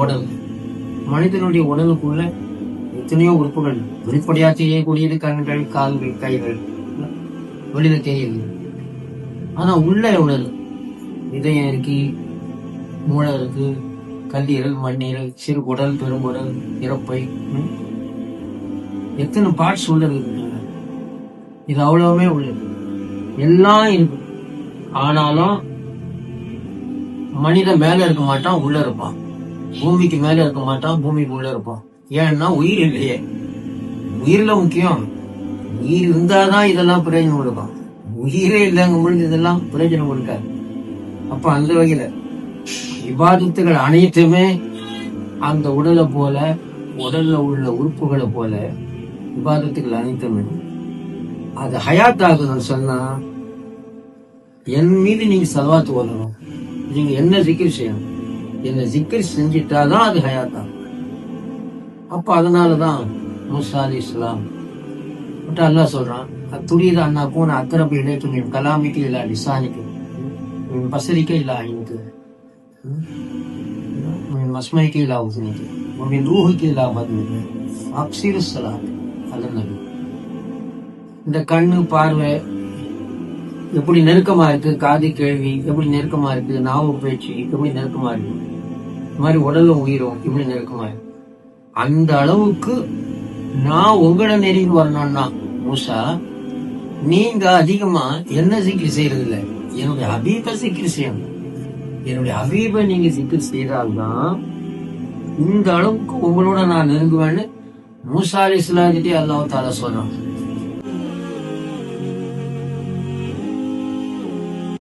உடல். மனிதனுடைய உடலுக்குள்ள எத்தனையோ உறுப்புகள் வெளிப்படையா தெரியக்கூடியது, கண்கள், கால்கள், கைகள், வெளியில தெரியுது. ஆனா உள்ள உடல், இதயம் இருக்கு, மூளை இருக்கு, கல்லீரல், மண்ணீரல், சிறு குடல், பெருங்குடல், இறப்பை, எத்தனை பார்ட்ஸ் உள்ள இருக்கு. இது அவ்வளவுமே உள்ளது, எல்லாம் இருக்கு. ஆனாலும் மனிதன் மேல இருக்க மாட்டான், உள்ள இருப்பான். பூமிக்கு மேல இருக்க மாட்டான், பூமிக்கு உள்ள இருப்பான். ஏன்னா உயிர் இல்லையே. உயிர்ல முக்கியம். உயிர் இருந்தாதான் இதெல்லாம் பிரயோஜனம் கொடுக்கும். உயிரே இல்லைங்க பொழுது இதெல்லாம் பிரயோஜனம் கொடுக்காது. அப்ப அந்த வகையில இபாதத்துகள் அனைத்துமே அந்த உடலை போல, உடல்ல உள்ள உறுப்புகளை போல இபாதத்துகள் அனைத்துமே அது ஹயாத் ஆகுதுன்னு சொன்னா, என் மீது நீங்க சலவாத்து ஓதணும், நீங்க என்ன ஜிக்ர் செய்யணும், என்ன ஜிக்ர் செஞ்சிட்டாதான் அது ஹயாத் ஆகும். அப்ப அதனாலதான் மூசா அலைஹிஸ்ஸலாம் அல்லாஹ் சொல்றான், துரிது அன் அகூன அக்ரப இலைக மின் கலாமிக இலா லிசானிக மின் பஸரிக இலா ஐனிக மின் மஸ்மைக இலா உஸ்னிக மின் ரூஹிக இலா பத்னிக அக்ஸிருஸ் ஸலாத் அலன் நபி. இந்த கண்ணு பார்வை எப்படி நெருக்கமா இருக்கு, காது கேள்வி எப்படி நெருக்கமா இருக்கு, நாவு பேச்சு எப்படி நெருக்கமா இருக்கு, இந்த மாதிரி உடலும் உயிரும் இப்படி நெருக்கமா இருக்கு. அந்த அளவுக்கு நான் உங்களை நெருங்கி வரணும்னா மூசா, நீங்க அதிகமா என்ன சிக்கிரி செய்யறது இல்லை, என்னுடைய ஹபீபை சிக்கிரி செய்யணும். என்னுடைய ஹபீபை நீங்க சிக்கிரி செய்தால்தான் இந்த அளவுக்கு உங்களோட நான் நெருங்குவேன்னு மூசா அலைஹிஸ்ஸலாம் கிட்டே அல்லாஹ் தஆலா சொல்றான்.